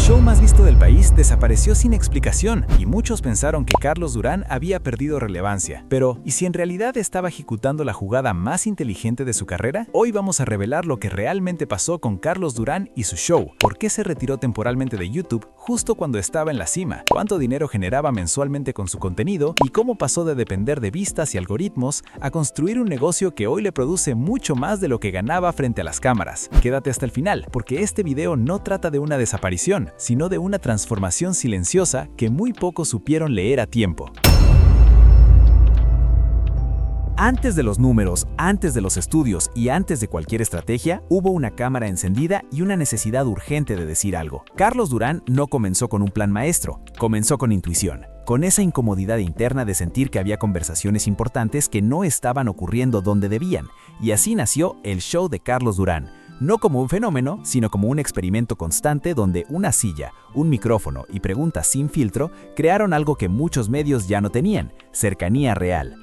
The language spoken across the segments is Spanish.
show más visto del país desapareció sin explicación y muchos pensaron que Carlos Durán había perdido relevancia. Pero, ¿y si en realidad estaba ejecutando la jugada más inteligente de su carrera? Hoy vamos a revelar lo que realmente pasó con Carlos Durán y su show, por qué se retiró temporalmente de YouTube justo cuando estaba en la cima, cuánto dinero generaba mensualmente con su contenido y cómo pasó de depender de vistas y algoritmos a construir un negocio que hoy le produce mucho más de lo que ganaba frente a las cámaras. Quédate hasta el final, porque este video no trata de una desaparición, sino de una transformación silenciosa que muy pocos supieron leer a tiempo. Antes de los números, antes de los estudios y antes de cualquier estrategia, hubo una cámara encendida y una necesidad urgente de decir algo. Carlos Durán no comenzó con un plan maestro, comenzó con intuición, con esa incomodidad interna de sentir que había conversaciones importantes que no estaban ocurriendo donde debían, y así nació el show de Carlos Durán. No como un fenómeno, sino como un experimento constante donde una silla, un micrófono y preguntas sin filtro crearon algo que muchos medios ya no tenían: cercanía real.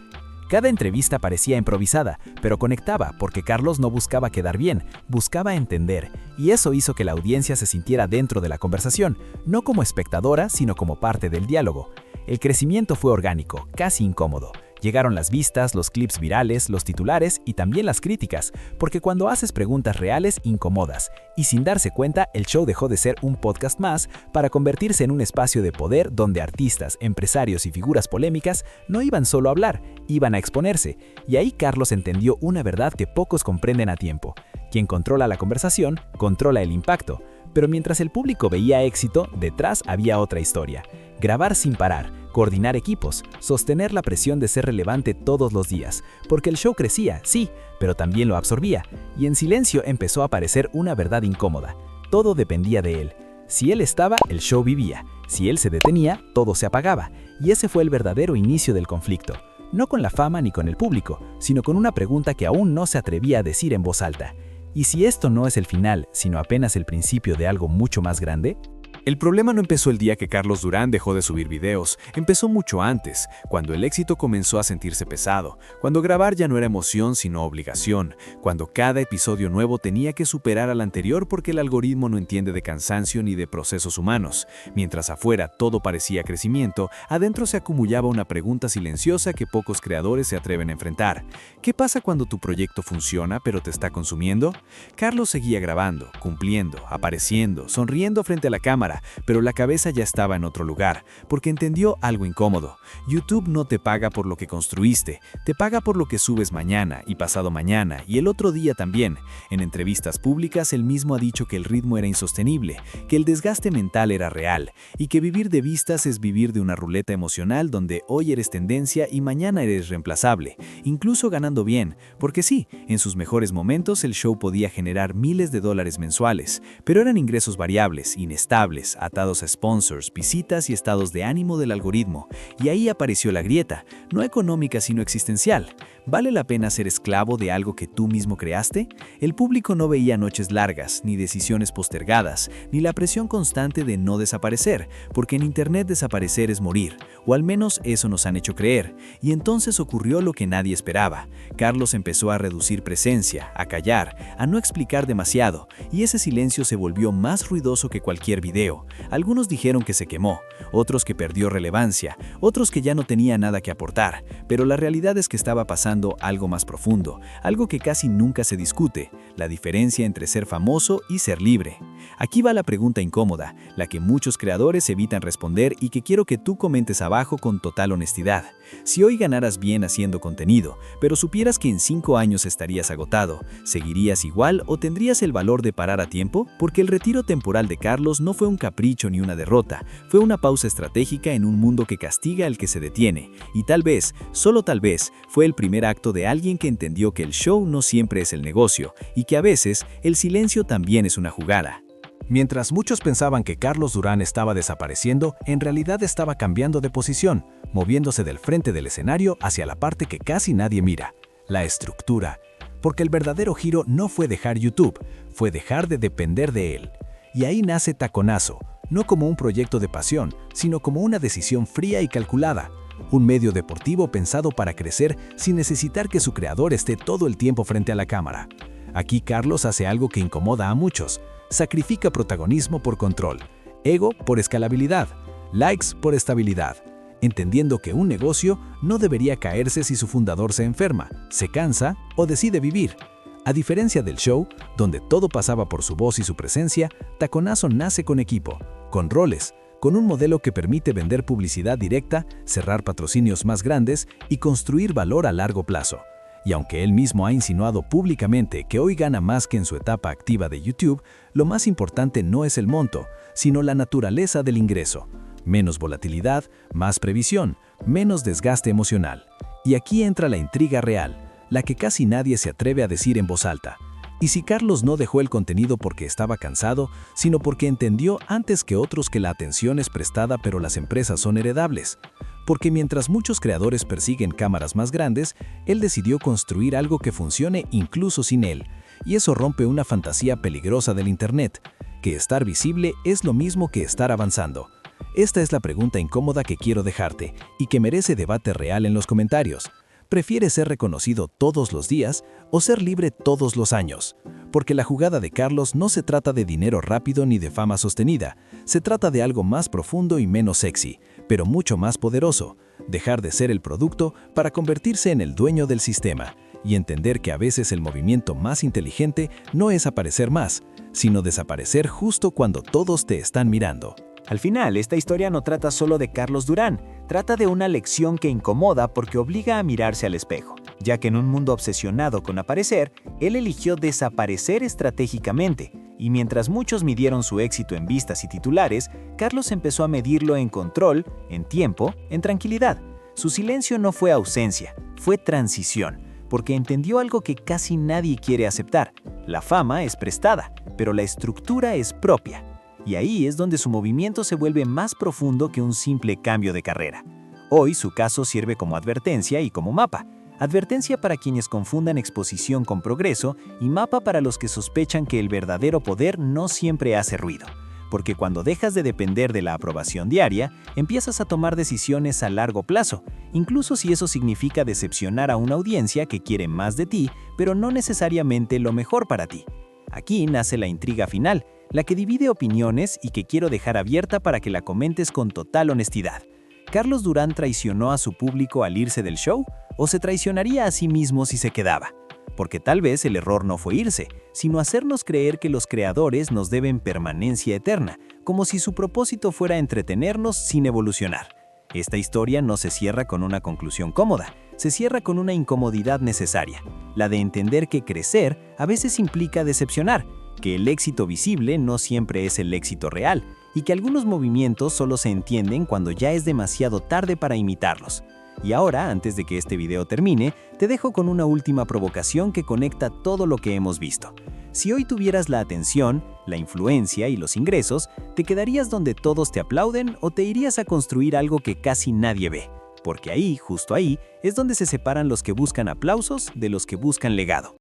Cada entrevista parecía improvisada, pero conectaba porque Carlos no buscaba quedar bien, buscaba entender, y eso hizo que la audiencia se sintiera dentro de la conversación, no como espectadora, sino como parte del diálogo. El crecimiento fue orgánico, casi incómodo. Llegaron las vistas, los clips virales, los titulares y también las críticas, porque cuando haces preguntas reales incomodas, y sin darse cuenta el show dejó de ser un podcast más para convertirse en un espacio de poder donde artistas, empresarios y figuras polémicas no iban solo a hablar, iban a exponerse, y ahí Carlos entendió una verdad que pocos comprenden a tiempo: quien controla la conversación, controla el impacto. Pero mientras el público veía éxito, detrás había otra historia: grabar sin parar, coordinar equipos, sostener la presión de ser relevante todos los días, porque el show crecía, sí, pero también lo absorbía, y en silencio empezó a aparecer una verdad incómoda: todo dependía de él. Si él estaba, el show vivía; si él se detenía, todo se apagaba, y ese fue el verdadero inicio del conflicto. No con la fama ni con el público, sino con una pregunta que aún no se atrevía a decir en voz alta: ¿y si esto no es el final, sino apenas el principio de algo mucho más grande? El problema no empezó el día que Carlos Durán dejó de subir videos, empezó mucho antes, cuando el éxito comenzó a sentirse pesado, cuando grabar ya no era emoción sino obligación, cuando cada episodio nuevo tenía que superar al anterior porque el algoritmo no entiende de cansancio ni de procesos humanos. Mientras afuera todo parecía crecimiento, adentro se acumulaba una pregunta silenciosa que pocos creadores se atreven a enfrentar. ¿Qué pasa cuando tu proyecto funciona pero te está consumiendo? Carlos seguía grabando, cumpliendo, apareciendo, sonriendo frente a la cámara, pero la cabeza ya estaba en otro lugar, porque entendió algo incómodo. YouTube no te paga por lo que construiste, te paga por lo que subes mañana y pasado mañana y el otro día también. En entrevistas públicas él mismo ha dicho que el ritmo era insostenible, que el desgaste mental era real y que vivir de vistas es vivir de una ruleta emocional donde hoy eres tendencia y mañana eres reemplazable, incluso ganando bien, porque sí, en sus mejores momentos el show podía generar miles de dólares mensuales, pero eran ingresos variables, inestables, atados a sponsors, visitas y estados de ánimo del algoritmo, y ahí apareció la grieta, no económica sino existencial. ¿Vale la pena ser esclavo de algo que tú mismo creaste? El público no veía noches largas, ni decisiones postergadas, ni la presión constante de no desaparecer, porque en internet desaparecer es morir, o al menos eso nos han hecho creer, y entonces ocurrió lo que nadie esperaba. Carlos empezó a reducir presencia, a callar, a no explicar demasiado, y ese silencio se volvió más ruidoso que cualquier video. Algunos dijeron que se quemó, otros que perdió relevancia, otros que ya no tenía nada que aportar, pero la realidad es que estaba pasando algo más profundo, algo que casi nunca se discute: la diferencia entre ser famoso y ser libre. Aquí va la pregunta incómoda, la que muchos creadores evitan responder y que quiero que tú comentes abajo con total honestidad. Si hoy ganaras bien haciendo contenido, pero supieras que en 5 años estarías agotado, ¿seguirías igual o tendrías el valor de parar a tiempo? Porque el retiro temporal de Carlos no fue un capricho ni una derrota, fue una pausa estratégica en un mundo que castiga al que se detiene, y tal vez, solo tal vez, fue el primer acto de alguien que entendió que el show no siempre es el negocio, y que a veces el silencio también es una jugada. Mientras muchos pensaban que Carlos Durán estaba desapareciendo, en realidad estaba cambiando de posición, moviéndose del frente del escenario hacia la parte que casi nadie mira: la estructura. Porque el verdadero giro no fue dejar YouTube, fue dejar de depender de él. Y ahí nace Taconazo, no como un proyecto de pasión, sino como una decisión fría y calculada. Un medio deportivo pensado para crecer sin necesitar que su creador esté todo el tiempo frente a la cámara. Aquí Carlos hace algo que incomoda a muchos: sacrifica protagonismo por control. ego por escalabilidad, likes por estabilidad, entendiendo que un negocio no debería caerse si su fundador se enferma, se cansa o decide vivir. A diferencia del show, donde todo pasaba por su voz y su presencia, Taconazo nace con equipo, con roles, con un modelo que permite vender publicidad directa, cerrar patrocinios más grandes y construir valor a largo plazo. Y aunque él mismo ha insinuado públicamente que hoy gana más que en su etapa activa de YouTube, lo más importante no es el monto, sino la naturaleza del ingreso. Menos volatilidad, más previsión, menos desgaste emocional. Y aquí entra la intriga real, la que casi nadie se atreve a decir en voz alta. ¿Y si Carlos no dejó el contenido porque estaba cansado, sino porque entendió antes que otros que la atención es prestada pero las empresas son heredables? Porque mientras muchos creadores persiguen cámaras más grandes, él decidió construir algo que funcione incluso sin él. Y eso rompe una fantasía peligrosa del Internet, que estar visible es lo mismo que estar avanzando. Esta es la pregunta incómoda que quiero dejarte y que merece debate real en los comentarios. ¿Prefieres ser reconocido todos los días o ser libre todos los años? Porque la jugada de Carlos no se trata de dinero rápido ni de fama sostenida, se trata de algo más profundo y menos sexy, pero mucho más poderoso, dejar de ser el producto para convertirse en el dueño del sistema y entender que a veces el movimiento más inteligente no es aparecer más, sino desaparecer justo cuando todos te están mirando. Al final, esta historia no trata solo de Carlos Durán, trata de una lección que incomoda porque obliga a mirarse al espejo, ya que en un mundo obsesionado con aparecer, él eligió desaparecer estratégicamente, y mientras muchos midieron su éxito en vistas y titulares, Carlos empezó a medirlo en control, en tiempo, en tranquilidad. Su silencio no fue ausencia, fue transición, porque entendió algo que casi nadie quiere aceptar. La fama es prestada, pero la estructura es propia. Y ahí es donde su movimiento se vuelve más profundo que un simple cambio de carrera. Hoy su caso sirve como advertencia y como mapa. Advertencia para quienes confundan exposición con progreso y mapa para los que sospechan que el verdadero poder no siempre hace ruido. Porque cuando dejas de depender de la aprobación diaria, empiezas a tomar decisiones a largo plazo, incluso si eso significa decepcionar a una audiencia que quiere más de ti, pero no necesariamente lo mejor para ti. Aquí nace la intriga final, la que divide opiniones y que quiero dejar abierta para que la comentes con total honestidad. ¿Carlos Durán traicionó a su público al irse del show o se traicionaría a sí mismo si se quedaba? Porque tal vez el error no fue irse, sino hacernos creer que los creadores nos deben permanencia eterna, como si su propósito fuera entretenernos sin evolucionar. Esta historia no se cierra con una conclusión cómoda, se cierra con una incomodidad necesaria, la de entender que crecer a veces implica decepcionar, que el éxito visible no siempre es el éxito real y que algunos movimientos solo se entienden cuando ya es demasiado tarde para imitarlos. Y ahora, antes de que este video termine, te dejo con una última provocación que conecta todo lo que hemos visto. Si hoy tuvieras la atención, la influencia y los ingresos, ¿te quedarías donde todos te aplauden o te irías a construir algo que casi nadie ve? Porque ahí, justo ahí, es donde se separan los que buscan aplausos de los que buscan legado.